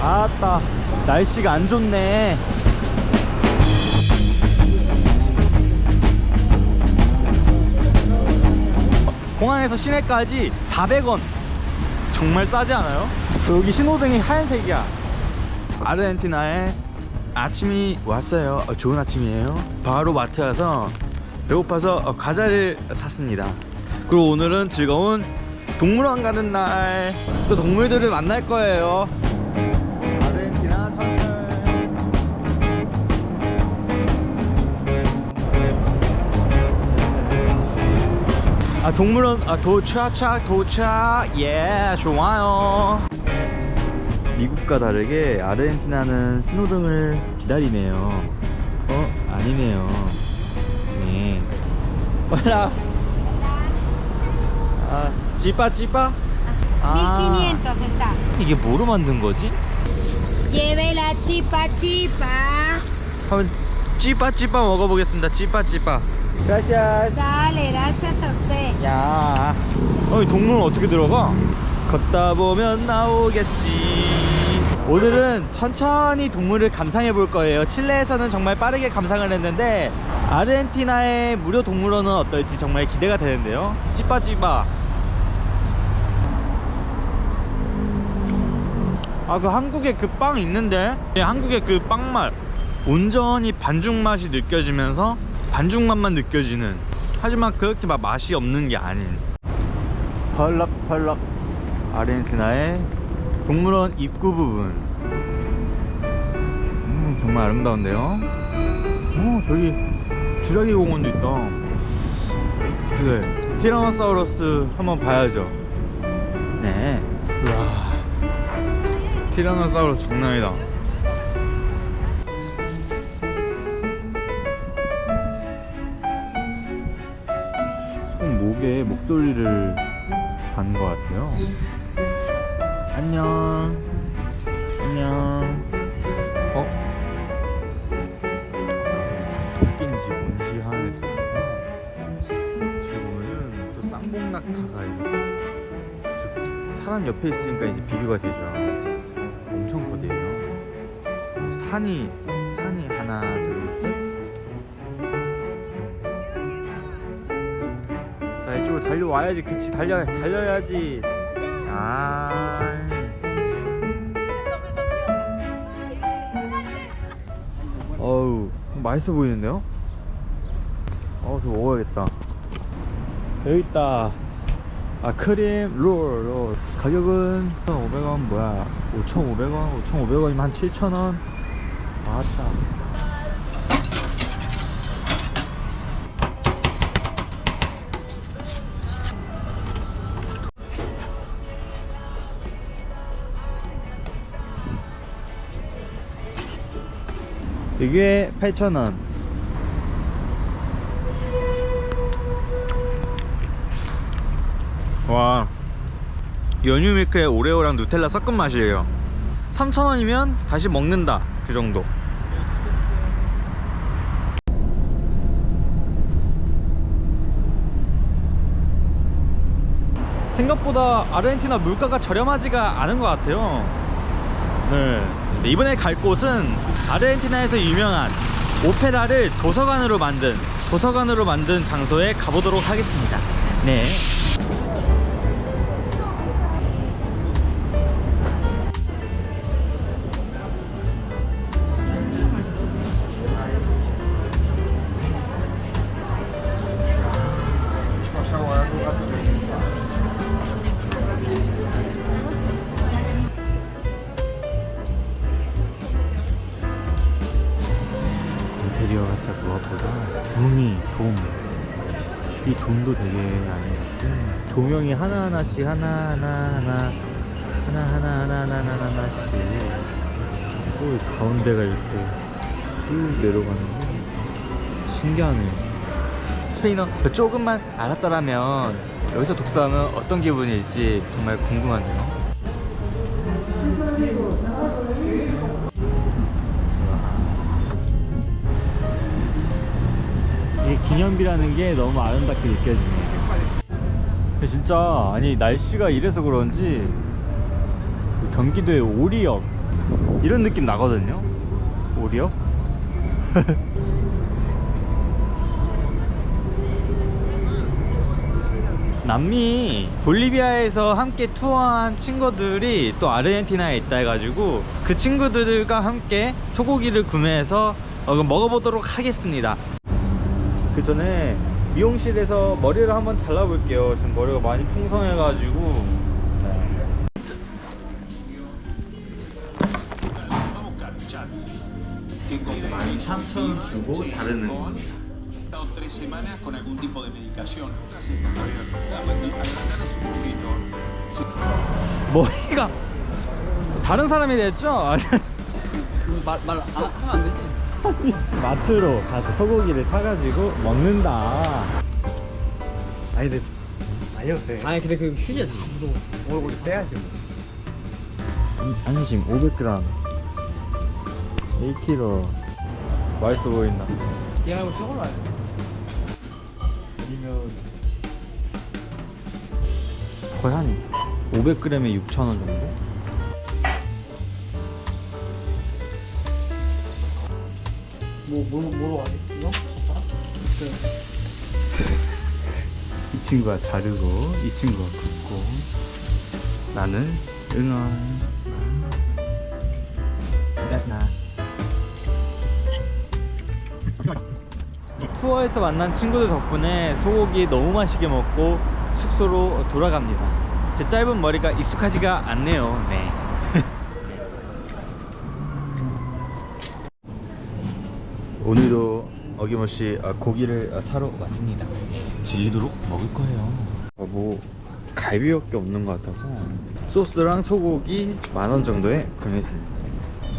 아따, 날씨가 안 좋네. 공항에서 시내까지 400원. 정말 싸지 않아요? 여기 신호등이 하얀색이야. 아르헨티나에 아침이 왔어요. 좋은 아침이에요. 바로 마트 와서 배고파서 과자를 샀습니다. 그리고 오늘은 즐거운 동물원 가는 날. 또 동물들을 만날 거예요. 아르헨티나 천열. 동물원 도착. 예, 좋아요. 미국과 다르게 아르헨티나는 신호등을 기다리네요. 아니네요. 네. 올라. 찌빠. 1500 está. 이게 뭐로 만든 거지? Lleve la chipa. 한번 찌빠 먹어보겠습니다. 찌빠. Gracias. Dale, gracias a usted. 야, 이 동물은 어떻게 들어가? 걷다 보면 나오겠지. 오늘은 천천히 동물을 감상해 볼 거예요. 칠레에서는 정말 빠르게 감상을 했는데 아르헨티나의 무료 동물원은 어떨지 정말 기대가 되는데요. 찌빠. 그 한국에 그 빵 있는데, 한국의 그 빵 맛, 온전히 반죽 맛이 느껴지면서 반죽 맛만 느껴지는, 하지만 그렇게 막 맛이 없는 게 아닌 펄럭 아르헨티나의 동물원 입구 부분. 정말 아름다운데요. 저기 주라기 공원도 있다. 그래, 티라노사우루스 한번 봐야죠. 네. 우와, 티라노사우루스 장난이다. 목에 목도리를 단 것 같아요. 안녕. 토끼인지 뭔지 하네. 지금 보면은 또 쌍봉낙타가 이렇게 사람 옆에 있으니까 이제 비교가 되죠. 엄청 거대해요. 산이 하나 둘 셋. 자, 이쪽으로 달려와야지. 그치, 달려야지. 어우, 맛있어 보이는데요? 저 먹어야겠다. 여기 있다. 크림 롤. 가격은 500원. 뭐야, 5,500원이면 한 7,000원. 맞다. 이게 8,000원. 와, 연유 밀크에 오레오랑 누텔라 섞은 맛이에요. 3,000원이면 다시 먹는다, 그 정도. 생각보다 아르헨티나 물가가 저렴하지가 않은 것 같아요. 네. 이번에 갈 곳은 아르헨티나에서 유명한 오페라를 도서관으로 만든 장소에 가보도록 하겠습니다. 네. 인테리어가 진짜 무엇보다 이 돔도 되게 아름답고, 조명이 하나하나씩 하나하나씩, 또 이 가운데가 이렇게 쑥 내려가는 게 신기하네요. 스페인어 조금만 알았더라면 여기서 독서하면 어떤 기분일지 정말 궁금하네요. 이게 기념비라는 게 너무 아름답게 느껴지네요. 진짜, 아니, 날씨가 이래서 그런지 경기도의 오리역 이런 느낌 나거든요. 오리요? 남미 볼리비아에서 함께 투어한 친구들이 또 아르헨티나에 있다 해가지고 그 친구들과 함께 소고기를 구매해서 먹어보도록 하겠습니다. 그 전에 미용실에서 머리를 한번 잘라볼게요. 지금 머리가 많이 풍성해가지고. 13,000원 주고 자르는 거. 3 semanas con algún tipo de medicación. Agrandaros un poquito. 머리가 다른 사람이 됐죠? 하면 안 되지? 마트로 가서 소고기를 사가지고 먹는다. 아니 근데 아니었어요. 아니 근데 그 휴지에 다 묻어. 얼굴 빼야지 뭐. 안심 500g 1kg. 맛있어 보인다. 얘가 이거 저걸로 알아. 아니면 거의 한 500g에 6,000원 정도? 뭐로 하지? 이거? 이 친구가 자르고 이 친구가 굽고 나는 응원. 나 투어에서 만난 친구들 덕분에 소고기 너무 맛있게 먹고 숙소로 돌아갑니다. 제 짧은 머리가 익숙하지가 않네요. 네. 오늘도 어김없이 고기를 사러 왔습니다. 질리도록 먹을 거예요. 뭐 갈비밖에 없는 것 같아서 소스랑 소고기 10,000원 정도에 구매했습니다.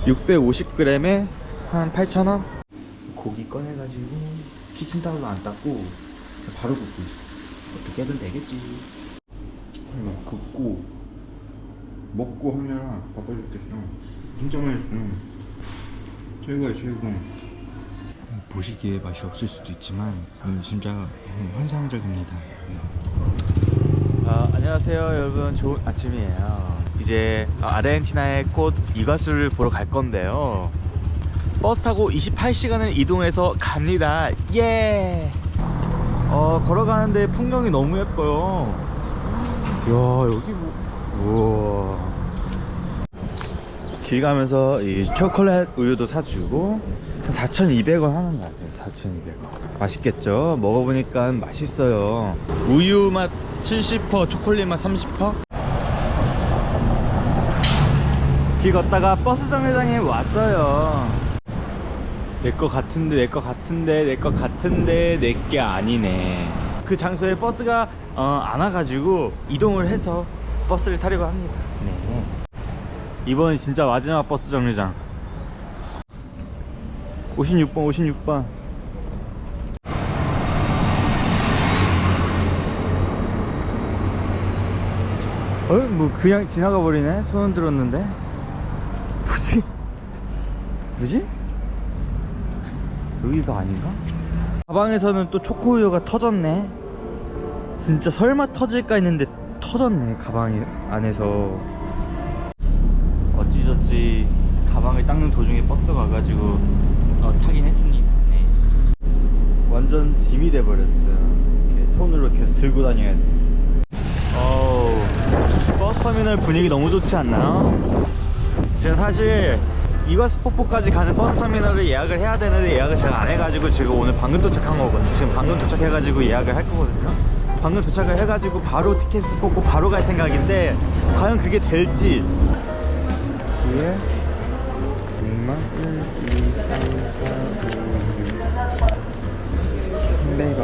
650g에 한 8,000원. 고기 꺼내가지고 키친타올로 안 닦고 바로 굽고 있어. 어떻게든 되겠지. 이거 굽고 먹고 하면 밥을 죽겠어. 진짜 맛있어. 최고야 최고. 보시기에 맛이 없을 수도 있지만 진짜 환상적입니다. 안녕하세요 여러분, 좋은 아침이에요. 이제 아르헨티나의 꽃 이과수를 보러 갈 건데요. 버스 타고 28시간을 이동해서 갑니다. 예. 걸어가는데 풍경이 너무 예뻐요. 이야 여기 뭐, 우와. 길 가면서 이 초콜릿 우유도 사주고 한 4,200원 하는 것 같아요. 4,200원. 맛있겠죠? 먹어보니까 맛있어요. 우유 맛 70%, 초콜릿 맛 30%. 길 걷다가 버스 정류장에 왔어요. 내 거 같은데 내 거 같은데 내 거 같은데 내게 아니네. 그 장소에 버스가 안 와가지고 이동을 해서 버스를 타려고 합니다. 네. 이번 진짜 마지막 버스 정류장 56번 56번. 뭐 그냥 지나가 버리네. 손은 들었는데 뭐지? 뭐지? 여기가 아닌가? 가방에서는 또 초코우유가 터졌네. 진짜 설마 터질까 했는데 터졌네. 가방 안에서. 어찌저찌 가방을 닦는 도중에 버스가 와가지고 타긴 했습니다. 네. 완전 짐이 돼버렸어요. 이렇게 손으로 계속 들고 다녀야 돼. 버스터미널 분위기 너무 좋지 않나요? 지금 사실 이과수폭포까지 가는 버스터미널을 예약을 해야 되는데 예약을 제가 안 해가지고 지금 오늘 방금 도착한 거거든요. 지금 방금 도착해가지고 예약을 할 거거든요. 방금 도착을 해가지고 바로 티켓을 뽑고 바로 갈 생각인데 과연 그게 될지. 뒤에 6만 1, 2, 3, 4, 5, 6 300원.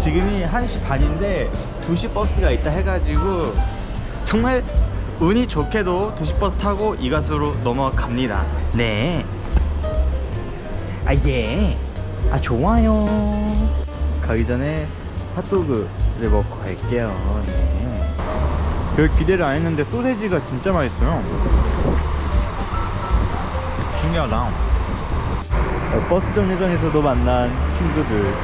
지금이 1시 반인데 2시 버스가 있다 해가지고 정말 운이 좋게도 2시 버스 타고 이가수로 넘어갑니다. 네. 예. 좋아요. 가기 전에 핫도그를 먹고 갈게요. 네. 별 기대를 안 했는데 소세지가 진짜 맛있어요. 신기하다. 버스 정류장에서도 만난 친구들.